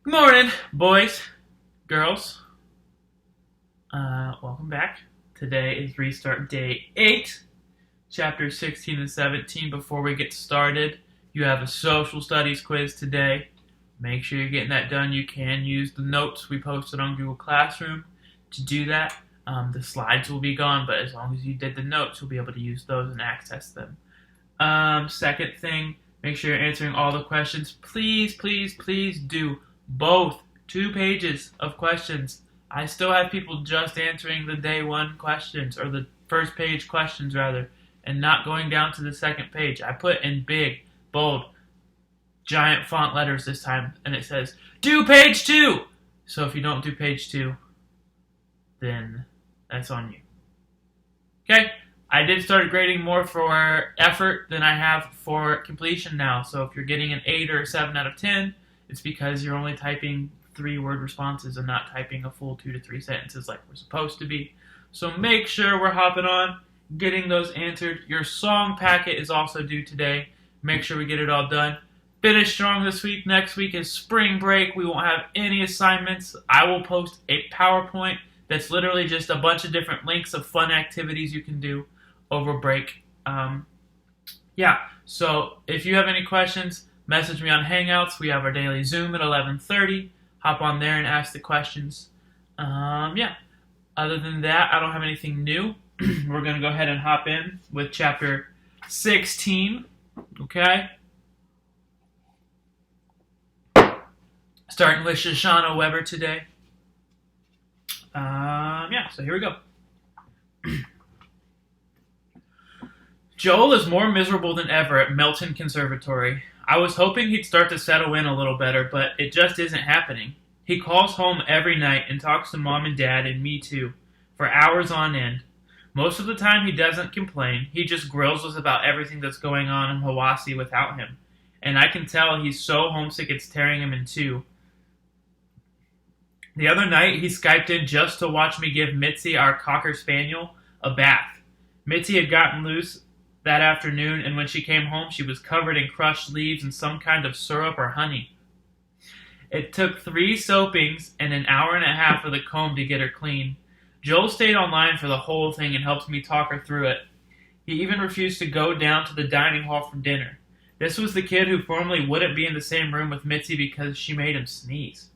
Good morning, boys, girls. Welcome back. Today is restart day 8, chapter 16 and 17. Before we get started, you have a social studies quiz today. Make sure you're getting that done. You can use the notes we posted on Google Classroom to do that. The slides will be gone, but as long as you did the notes, you'll be able to use those and access them. Second thing, make sure you're answering all the questions. Please, please, please do both 2 pages of questions. I still have people just answering the day one questions, or the first page questions rather, and not going down to the second page. I put in big, bold, giant font letters this time, and it says, do page 2! So if you don't do page 2, then that's on you. Okay? I did start grading more for effort than I have for completion now. So if you're getting an 8 or a 7 out of 10, it's because you're only typing 3-word responses and not typing a full 2 to 3 sentences like we're supposed to be. So make sure we're hopping on, getting those answered. Your song packet is also due today. Make sure we get it all done. Finish strong this week. Next week is spring break. We won't have any assignments. I will post a PowerPoint that's literally just a bunch of different links of fun activities you can do over break. So if you have any questions, message me on Hangouts. We have our daily Zoom at 11:30. Hop on there and ask the questions. Other than that, I don't have anything new. We're going to go ahead and hop in with chapter 16. Okay? Starting with Shoshana Weber today. So here we go. Joel is more miserable than ever at Melton Conservatory. I was hoping he'd start to settle in a little better, but it just isn't happening. He calls home every night and talks to Mom and Dad and me too, for hours on end. Most of the time he doesn't complain, he just grills us about everything that's going on in Hawassi without him. And I can tell he's so homesick it's tearing him in two. The other night he Skyped in just to watch me give Mitzi, our Cocker Spaniel, a bath. Mitzi had gotten loose that afternoon, and when she came home, she was covered in crushed leaves and some kind of syrup or honey. It took 3 soapings and an hour and a half for the comb to get her clean. Joel stayed online for the whole thing and helped me talk her through it. He even refused to go down to the dining hall for dinner. This was the kid who formerly wouldn't be in the same room with Mitzi because she made him sneeze.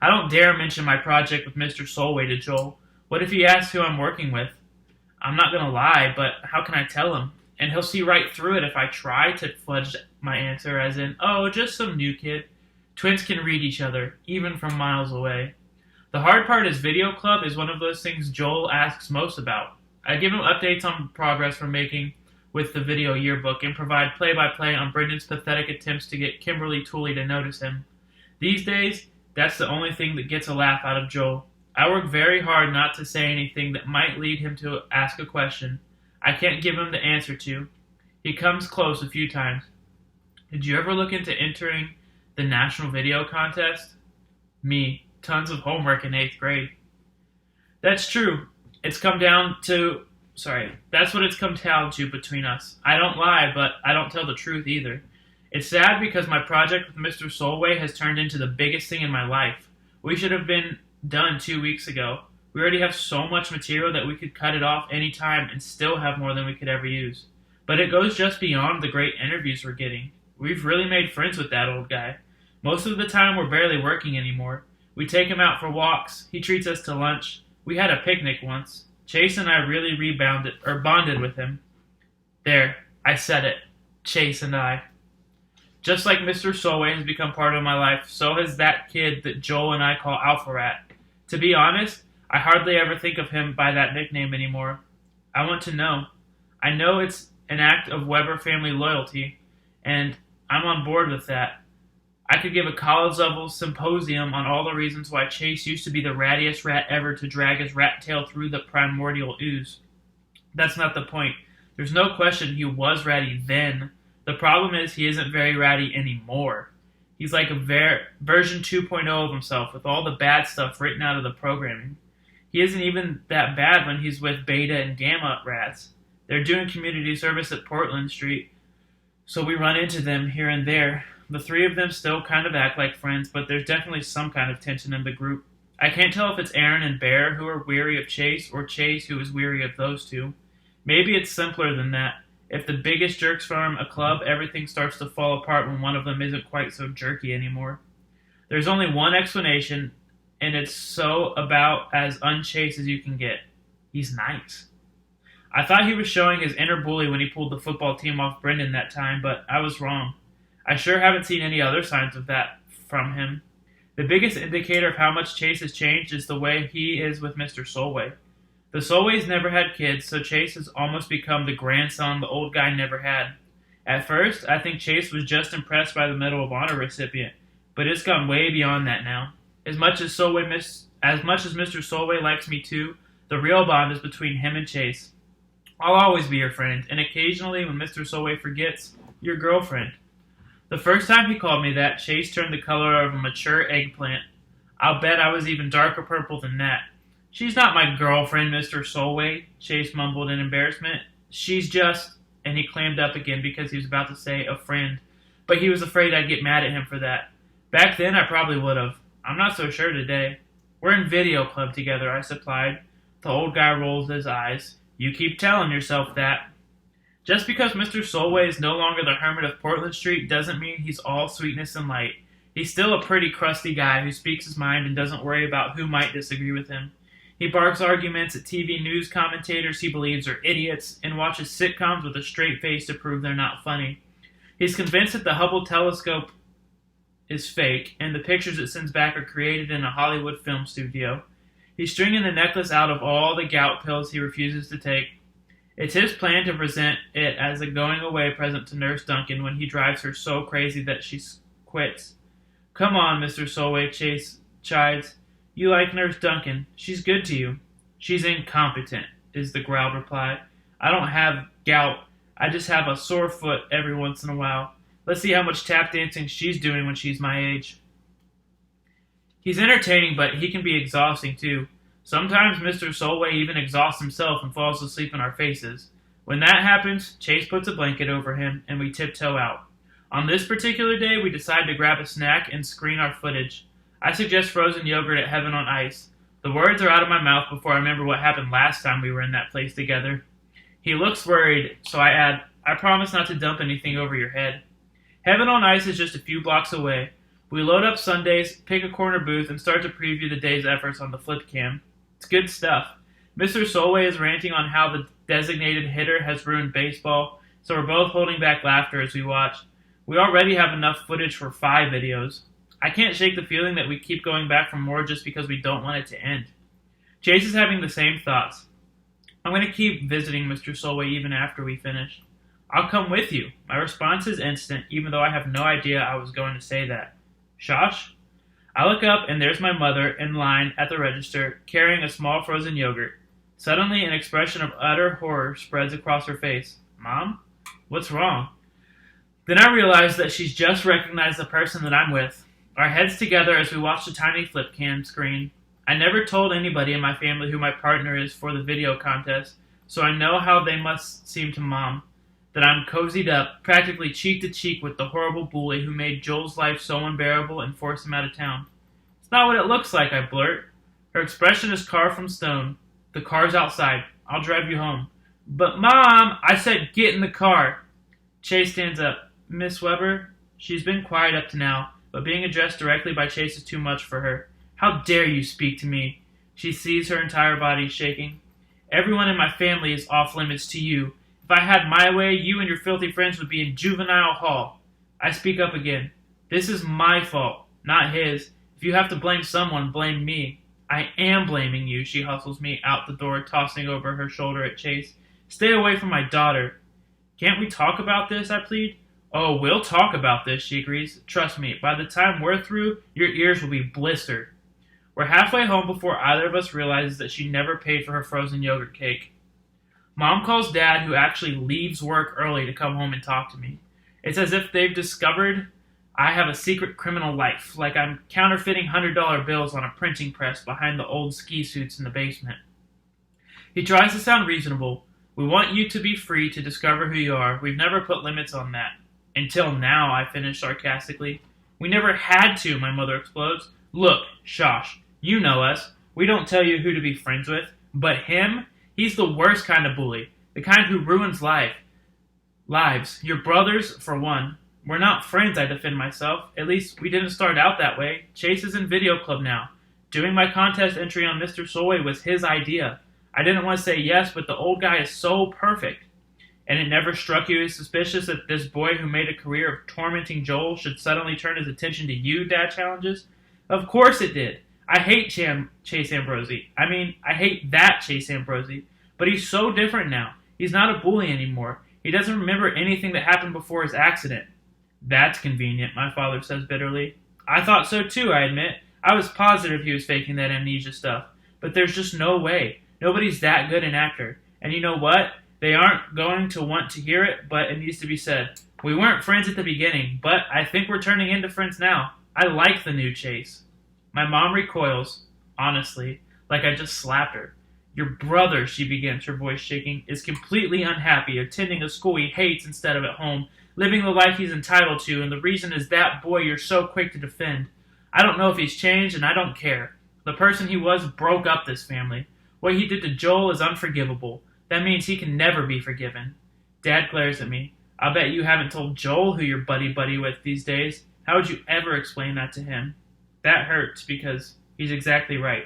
I don't dare mention my project with Mr. Solway to Joel. What if he asks who I'm working with? I'm not going to lie, but how can I tell him? And he'll see right through it if I try to fudge my answer as in, oh, just some new kid. Twins can read each other, even from miles away. The hard part is video club is one of those things Joel asks most about. I give him updates on progress we're making with the video yearbook and provide play-by-play on Brendan's pathetic attempts to get Kimberly Tooley to notice him. These days, that's the only thing that gets a laugh out of Joel. I work very hard not to say anything that might lead him to ask a question I can't give him the answer to. He comes close a few times. Did you ever look into entering the National Video Contest? Me. Tons of homework in 8th grade. That's true. That's what it's come down to between us. I don't lie, but I don't tell the truth either. It's sad because my project with Mr. Solway has turned into the biggest thing in my life. We should have been done 2 weeks ago. We already have so much material that we could cut it off any time and still have more than we could ever use. But it goes just beyond the great interviews we're getting. We've really made friends with that old guy. Most of the time we're barely working anymore. We take him out for walks. He treats us to lunch. We had a picnic once. Chase and I really bonded with him. There, I said it. Chase and I. Just like Mr. Solway has become part of my life, so has that kid that Joel and I call Alpha Rat. To be honest, I hardly ever think of him by that nickname anymore. I want to know. I know it's an act of Weber family loyalty, and I'm on board with that. I could give a college-level symposium on all the reasons why Chase used to be the rattiest rat ever to drag his rat tail through the primordial ooze. That's not the point. There's no question he was ratty then. The problem is he isn't very ratty anymore. He's like a version 2.0 of himself with all the bad stuff written out of the programming. He isn't even that bad when he's with Beta and Gamma rats. They're doing community service at Portland Street, so we run into them here and there. The three of them still kind of act like friends, but there's definitely some kind of tension in the group. I can't tell if it's Aaron and Bear who are weary of Chase, or Chase who is weary of those two. Maybe it's simpler than that. If the biggest jerks form a club, everything starts to fall apart when one of them isn't quite so jerky anymore. There's only one explanation, and it's so about as unchased as you can get. He's nice. I thought he was showing his inner bully when he pulled the football team off Brendan that time, but I was wrong. I sure haven't seen any other signs of that from him. The biggest indicator of how much Chase has changed is the way he is with Mr. Solway. The Solways never had kids, so Chase has almost become the grandson the old guy never had. At first, I think Chase was just impressed by the Medal of Honor recipient, but it's gone way beyond that now. As much as Mr. Solway likes me too, the real bond is between him and Chase. I'll always be your friend, and occasionally when Mr. Solway forgets, your girlfriend. The first time he called me that, Chase turned the color of a mature eggplant. I'll bet I was even darker purple than that. She's not my girlfriend, Mr. Solway, Chase mumbled in embarrassment. She's just, and he clammed up again because he was about to say a friend, but he was afraid I'd get mad at him for that. Back then, I probably would have. I'm not so sure today. We're in video club together, I supplied. The old guy rolls his eyes. You keep telling yourself that. Just because Mr. Solway is no longer the hermit of Portland Street doesn't mean he's all sweetness and light. He's still a pretty crusty guy who speaks his mind and doesn't worry about who might disagree with him. He barks arguments at TV news commentators he believes are idiots and watches sitcoms with a straight face to prove they're not funny. He's convinced that the Hubble telescope is fake and the pictures it sends back are created in a Hollywood film studio. He's stringing the necklace out of all the gout pills he refuses to take. It's his plan to present it as a going-away present to Nurse Duncan when he drives her so crazy that she quits. Come on, Mr. Solway, Chase chides. You like Nurse Duncan. She's good to you. She's incompetent, is the growled reply. I don't have gout. I just have a sore foot every once in a while. Let's see how much tap dancing she's doing when she's my age. He's entertaining, but he can be exhausting, too. Sometimes Mr. Solway even exhausts himself and falls asleep in our faces. When that happens, Chase puts a blanket over him, and we tiptoe out. On this particular day, we decide to grab a snack and screen our footage. I suggest frozen yogurt at Heaven on Ice. The words are out of my mouth before I remember what happened last time we were in that place together. He looks worried, so I add, I promise not to dump anything over your head. Heaven on Ice is just a few blocks away. We load up Sundays, pick a corner booth, and start to preview the day's efforts on the flip cam. It's good stuff. Mr. Solway is ranting on how the designated hitter has ruined baseball, so we're both holding back laughter as we watch. We already have enough footage for 5 videos. I can't shake the feeling that we keep going back for more just because we don't want it to end. Chase is having the same thoughts. I'm going to keep visiting Mr. Solway even after we finish. I'll come with you. My response is instant, even though I have no idea I was going to say that. Shosh? I look up and there's my mother in line at the register, carrying a small frozen yogurt. Suddenly, an expression of utter horror spreads across her face. Mom? What's wrong? Then I realize that she's just recognized the person that I'm with. Our heads together as we watch the tiny flip cam screen. I never told anybody in my family who my partner is for the video contest, so I know how they must seem to Mom. That I'm cozied up, practically cheek to cheek with the horrible bully who made Joel's life so unbearable and forced him out of town. It's not what it looks like, I blurt. Her expression is carved from stone. The car's outside. I'll drive you home. But Mom, I said get in the car. Chase stands up. Miss Weber? She's been quiet up to now, but being addressed directly by Chase is too much for her. How dare you speak to me? She sees her entire body shaking. Everyone in my family is off limits to you. If I had my way, you and your filthy friends would be in juvenile hall. I speak up again. This is my fault, not his. If you have to blame someone, blame me. I am blaming you, she hustles me out the door, tossing over her shoulder at Chase. Stay away from my daughter. Can't we talk about this, I plead. Oh, we'll talk about this, she agrees. Trust me, by the time we're through, your ears will be blistered. We're halfway home before either of us realizes that she never paid for her frozen yogurt cake. Mom calls Dad, who actually leaves work early to come home and talk to me. It's as if they've discovered I have a secret criminal life, like I'm counterfeiting $100 bills on a printing press behind the old ski suits in the basement. He tries to sound reasonable. We want you to be free to discover who you are. We've never put limits on that. Until now, I finish sarcastically. We never had to, my mother explodes. Look, Shosh, you know us. We don't tell you who to be friends with. But him? He's the worst kind of bully. The kind who ruins lives. Your brothers, for one. We're not friends, I defend myself. At least, we didn't start out that way. Chase is in video club now. Doing my contest entry on Mr. Soy was his idea. I didn't want to say yes, but the old guy is so perfect. And it never struck you as suspicious that this boy who made a career of tormenting Joel should suddenly turn his attention to you, Dad challenges. Of course it did. I hate Chase Ambrosi. I hate that Chase Ambrosi. But he's so different now. He's not a bully anymore. He doesn't remember anything that happened before his accident. That's convenient, my father says bitterly. I thought so too, I admit. I was positive he was faking that amnesia stuff. But there's just no way. Nobody's that good an actor. And you know what? They aren't going to want to hear it, but it needs to be said. We weren't friends at the beginning, but I think we're turning into friends now. I like the new Chase. My mom recoils, honestly, like I just slapped her. Your brother, she begins, her voice shaking, is completely unhappy, attending a school he hates instead of at home, living the life he's entitled to, and the reason is that boy you're so quick to defend. I don't know if he's changed, and I don't care. The person he was broke up this family. What he did to Joel is unforgivable. That means he can never be forgiven. Dad glares at me. I'll bet you haven't told Joel who you're buddy-buddy with these days. How would you ever explain that to him? That hurts because he's exactly right.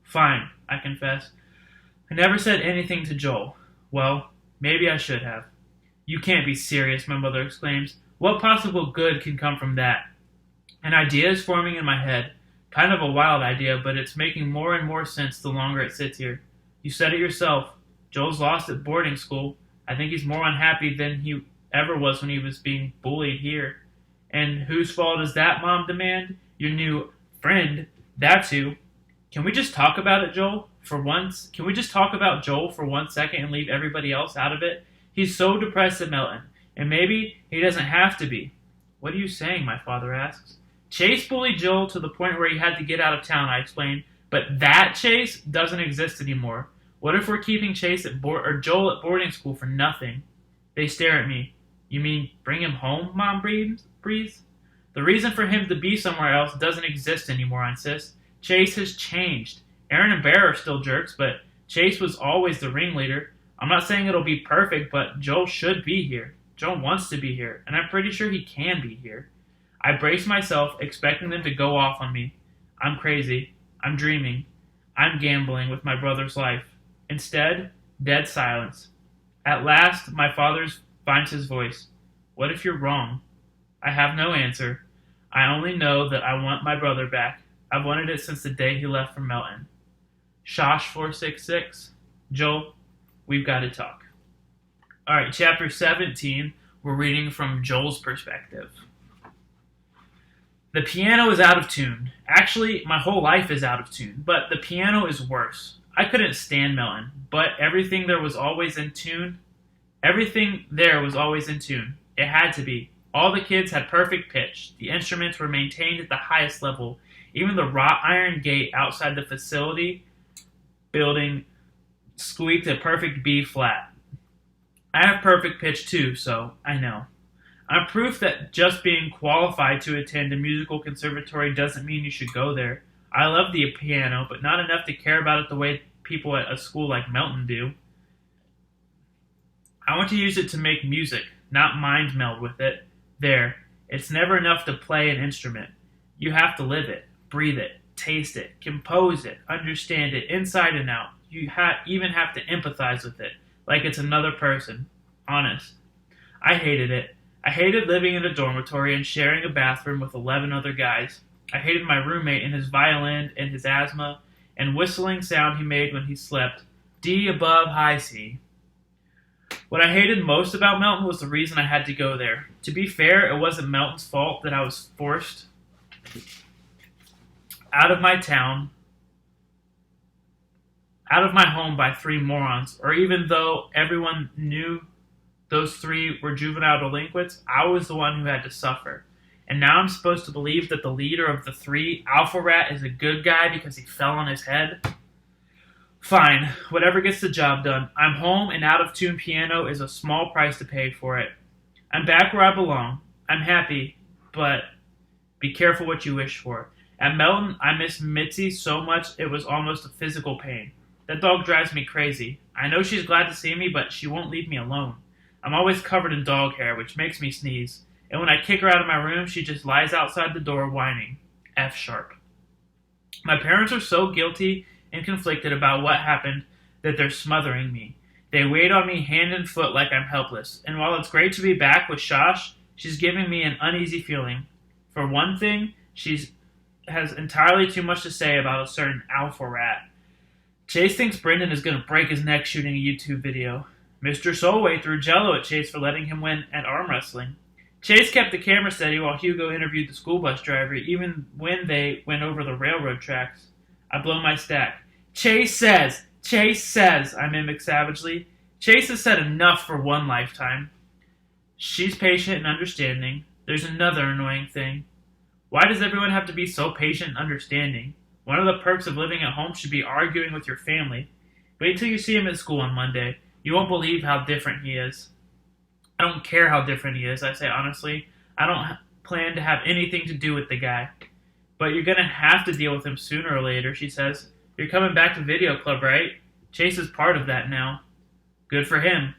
Fine, I confess. I never said anything to Joel. Well, maybe I should have. You can't be serious, my mother exclaims. What possible good can come from that? An idea is forming in my head. Kind of a wild idea, but it's making more and more sense the longer it sits here. You said it yourself. Joel's lost at boarding school. I think he's more unhappy than he ever was when he was being bullied here. And whose fault is that, Mom demand? Your new friend, that's who. Can we just talk about it, Joel? For once? Can we just talk about Joel for 1 second and leave everybody else out of it? He's so depressed at Melton, and maybe he doesn't have to be. What are you saying, my father asks. Chase bullied Joel to the point where he had to get out of town, I explain, but that Chase doesn't exist anymore. What if we're keeping Chase at Joel at boarding school for nothing? They stare at me. You mean bring him home, Mom breathes? The reason for him to be somewhere else doesn't exist anymore, I insist. Chase has changed. Aaron and Bear are still jerks, but Chase was always the ringleader. I'm not saying it'll be perfect, but Joel should be here. Joel wants to be here, and I'm pretty sure he can be here. I brace myself, expecting them to go off on me. I'm crazy. I'm dreaming. I'm gambling with my brother's life. Instead, dead silence. At last, my father finds his voice. What if you're wrong? I have no answer. I only know that I want my brother back. I've wanted it since the day he left for Melton. Shosh 466. Joel, we've got to talk. Alright, chapter 17, we're reading from Joel's perspective. The piano is out of tune. Actually, my whole life is out of tune, but the piano is worse. I couldn't stand Melton, but everything there was always in tune. Everything there was always in tune. It had to be. All the kids had perfect pitch. The instruments were maintained at the highest level. Even the wrought iron gate outside the facility building squeaked a perfect B flat. I have perfect pitch too, so I know. I'm proof that just being qualified to attend a musical conservatory doesn't mean you should go there. I love the piano, but not enough to care about it the way people at a school like Melton do. I want to use it to make music, not mind meld with it. There, it's never enough to play an instrument. You have to live it, breathe it, taste it, compose it, understand it inside and out. You even have to empathize with it, like it's another person. Honest. I hated it. I hated living in a dormitory and sharing a bathroom with 11 other guys. I hated my roommate and his violin and his asthma and whistling sound he made when he slept. D above high C. What I hated most about Melton was the reason I had to go there. To be fair, it wasn't Melton's fault that I was forced out of my town, out of my home by 3 morons, or even though everyone knew those 3 were juvenile delinquents, I was the one who had to suffer. And now I'm supposed to believe that the leader of the 3, Alpha Rat, is a good guy because he fell on his head? Fine, whatever gets the job done. I'm home, and out-of-tune piano is a small price to pay for it. I'm back where I belong. I'm happy, but be careful what you wish for. At Melton, I miss Mitzi so much it was almost a physical pain. That dog drives me crazy. I know she's glad to see me, but she won't leave me alone. I'm always covered in dog hair, which makes me sneeze. And when I kick her out of my room, she just lies outside the door whining. F sharp. My parents are so guilty and conflicted about what happened that they're smothering me. They wait on me hand and foot like I'm helpless. And while it's great to be back with Shosh, she's giving me an uneasy feeling. For one thing, she has entirely too much to say about a certain alpha rat. Chase thinks Brendan is going to break his neck shooting a YouTube video. Mr. Solway threw jello at Chase for letting him win at arm wrestling. Chase kept the camera steady while Hugo interviewed the school bus driver, even when they went over the railroad tracks. I blow my stack. Chase says, I mimic savagely. Chase has said enough for one lifetime. She's patient and understanding. There's another annoying thing. Why does everyone have to be so patient and understanding? One of the perks of living at home should be arguing with your family. Wait till you see him at school on Monday. You won't believe how different he is. I don't care how different he is, I say honestly. I don't plan to have anything to do with the guy. But you're going to have to deal with him sooner or later, she says. You're coming back to video club, right? Chase is part of that now. Good for him.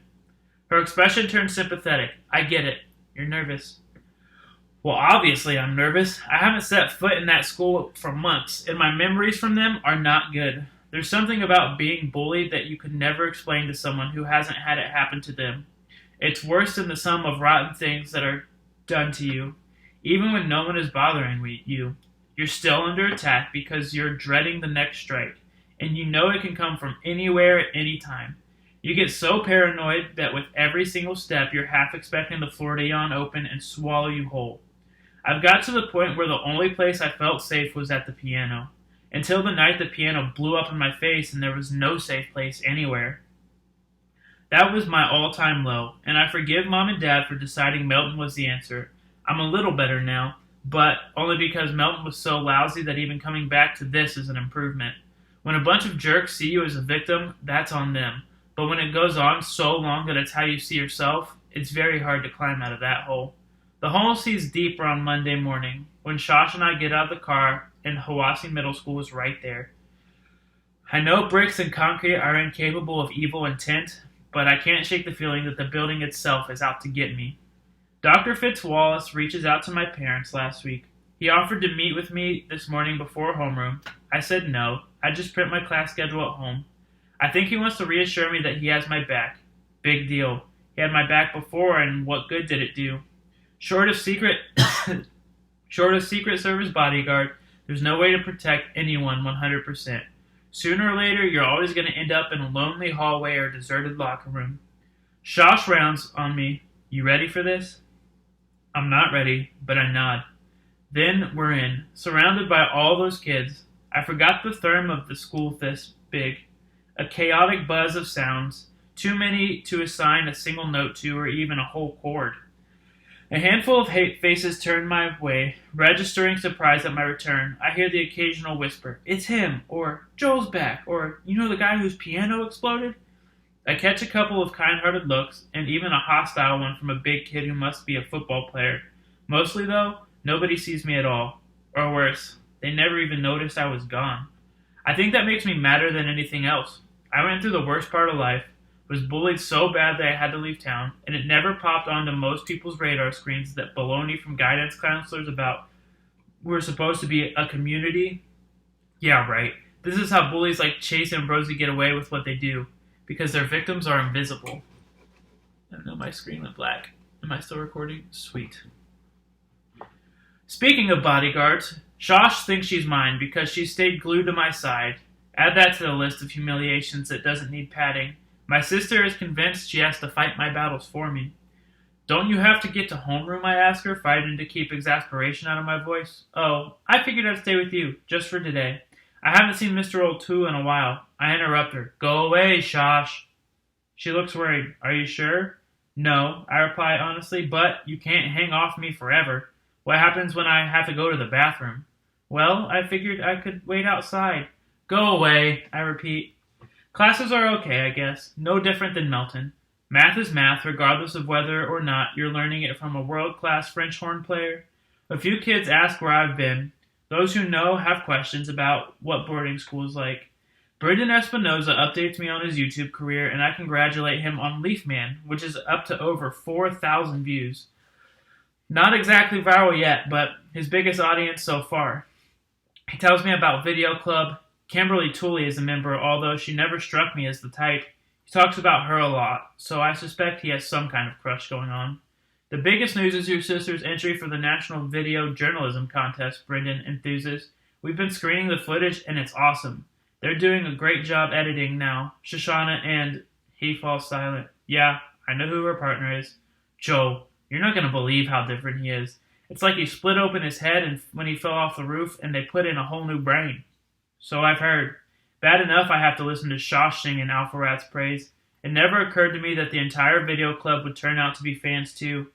Her expression turns sympathetic. I get it. You're nervous. Well, obviously I'm nervous. I haven't set foot in that school for months, and my memories from them are not good. There's something about being bullied that you could never explain to someone who hasn't had it happen to them. It's worse than the sum of rotten things that are done to you. Even when no one is bothering you, you're still under attack because you're dreading the next strike, and you know it can come from anywhere at any time. You get so paranoid that with every single step, you're half expecting the floor to yawn open and swallow you whole. I've got to the point where the only place I felt safe was at the piano, until the night the piano blew up in my face and there was no safe place anywhere. That was my all-time low, and I forgive Mom and Dad for deciding Melton was the answer. I'm a little better now, but only because Melton was so lousy that even coming back to this is an improvement. When a bunch of jerks see you as a victim, that's on them. But when it goes on so long that it's how you see yourself, it's very hard to climb out of that hole. The hole sees deeper on Monday morning, when Shosh and I get out of the car, and Hawassi Middle School is right there. I know bricks and concrete are incapable of evil intent, but I can't shake the feeling that the building itself is out to get me. Dr. Fitzwallace reaches out to my parents last week. He offered to meet with me this morning before homeroom. I said no. I just print my class schedule at home. I think he wants to reassure me that he has my back. Big deal. He had my back before, and what good did it do? Short of Secret Service bodyguard, there's no way to protect anyone 100%. Sooner or later, you're always going to end up in a lonely hallway or deserted locker room. Shosh rounds on me. You ready for this? I'm not ready, but I nod. Then we're in, surrounded by all those kids. I forgot the therm of the school this big. A chaotic buzz of sounds, too many to assign a single note to or even a whole chord. A handful of faces turn my way, registering surprise at my return. I hear the occasional whisper, "It's him," or "Joel's back," or "You know the guy whose piano exploded?" I catch a couple of kind-hearted looks, and even a hostile one from a big kid who must be a football player. Mostly, though, nobody sees me at all. Or worse, they never even noticed I was gone. I think that makes me madder than anything else. I went through the worst part of life, was bullied so bad that I had to leave town, and it never popped onto most people's radar screens that baloney from guidance counselors about we're supposed to be a community. Yeah, right. This is how bullies like Chase and Rosie get away with what they do, because their victims are invisible. I know my screen went black. Am I still recording? Sweet. Speaking of bodyguards, Shosh thinks she's mine because she stayed glued to my side. Add that to the list of humiliations that doesn't need padding. My sister is convinced she has to fight my battles for me. Don't you have to get to homeroom, I ask her, fighting to keep exasperation out of my voice. Oh, I figured I'd stay with you, just for today. I haven't seen Mr. O'Toole in a while. I interrupt her. Go away, Shosh. She looks worried. Are you sure? No, I reply honestly, but you can't hang off me forever. What happens when I have to go to the bathroom? Well, I figured I could wait outside. Go away, I repeat. Classes are okay, I guess. No different than Melton. Math is math, regardless of whether or not you're learning it from a world-class French horn player. A few kids ask where I've been. Those who know have questions about what boarding school is like. Brendan Espinoza updates me on his YouTube career, and I congratulate him on Leaf Man, which is up to over 4,000 views. Not exactly viral yet, but his biggest audience so far. He tells me about Video Club. Kimberly Tooley is a member, although she never struck me as the type. He talks about her a lot, so I suspect he has some kind of crush going on. The biggest news is your sister's entry for the National Video Journalism Contest, Brendan enthuses. We've been screening the footage, and it's awesome. They're doing a great job editing now. Shoshana and he falls silent. Yeah, I know who her partner is. Joe, you're not going to believe how different he is. It's like he split open his head and when he fell off the roof, and they put in a whole new brain. So I've heard. Bad enough I have to listen to Shosh sing in Alpha Rat's praise. It never occurred to me that the entire video club would turn out to be fans too.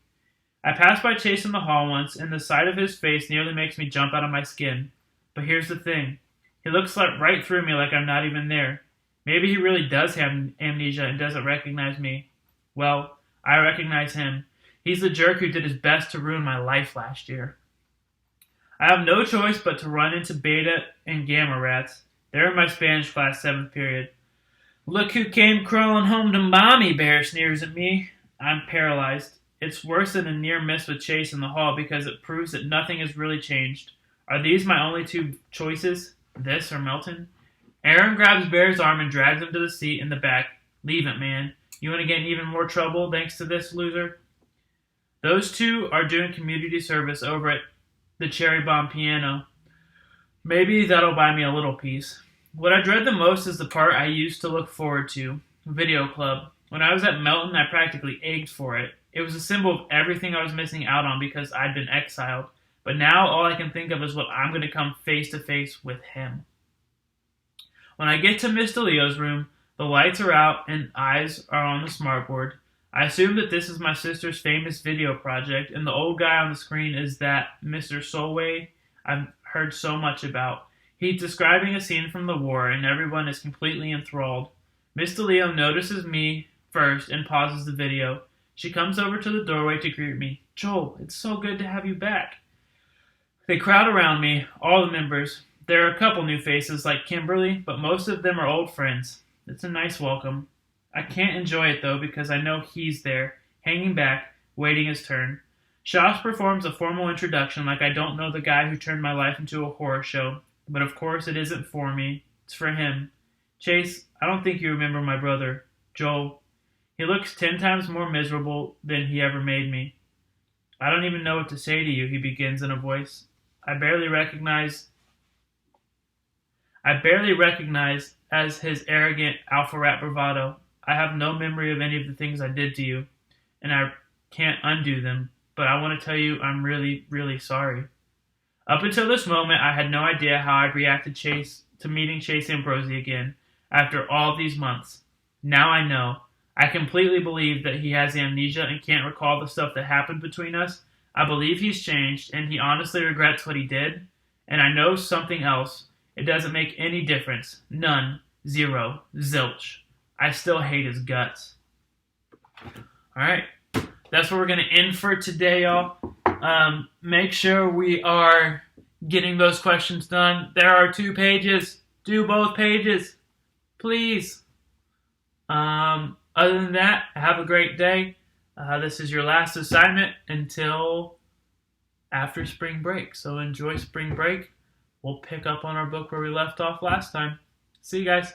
I passed by Chase in the hall once, and the sight of his face nearly makes me jump out of my skin. But here's the thing. He looks right through me like I'm not even there. Maybe he really does have amnesia and doesn't recognize me. Well, I recognize him. He's the jerk who did his best to ruin my life last year. I have no choice but to run into Beta and Gamma Rats. They're in my Spanish class 7th period. Look who came crawling home to mommy, Bear sneers at me. I'm paralyzed. It's worse than a near miss with Chase in the hall because it proves that nothing has really changed. Are these my only two choices? This or Melton? Aaron grabs Bear's arm and drags him to the seat in the back. Leave it, man. You want to get in even more trouble thanks to this loser? Those two are doing community service over at the Cherry Bomb Piano. Maybe that'll buy me a little peace. What I dread the most is the part I used to look forward to, Video Club. When I was at Melton, I practically ached for it. It was a symbol of everything I was missing out on because I'd been exiled. But now all I can think of is what I'm going to come face to face with him. When I get to Miss DeLeo's room, the lights are out and eyes are on the smartboard. I assume that this is my sister's famous video project, and the old guy on the screen is that Mr. Solway I've heard so much about. He's describing a scene from the war, and everyone is completely enthralled. Miss DeLeo notices me first and pauses the video. She comes over to the doorway to greet me. Joel, it's so good to have you back. They crowd around me, all the members. There are a couple new faces like Kimberly, but most of them are old friends. It's a nice welcome. I can't enjoy it though because I know he's there, hanging back, waiting his turn. Shosh performs a formal introduction like I don't know the guy who turned my life into a horror show, but of course it isn't for me. It's for him. Chase, I don't think you remember my brother, Joel. He looks 10 times more miserable than he ever made me. I don't even know what to say to you, he begins in a voice I barely recognize as his arrogant alpha rat bravado. I have no memory of any of the things I did to you, and I can't undo them, but I want to tell you I'm really, really sorry. Up until this moment, I had no idea how I'd react to meeting Chase Ambrosi again after all these months. Now I know. I completely believe that he has amnesia and can't recall the stuff that happened between us. I believe he's changed, and he honestly regrets what he did. And I know something else. It doesn't make any difference. None. Zero. Zilch. I still hate his guts. Alright. That's where we're going to end for today, y'all. Make sure we are getting those questions done. There are 2 pages. Do both pages. Please. Other than that, have a great day. This is your last assignment until after spring break. So enjoy spring break. We'll pick up on our book where we left off last time. See you guys.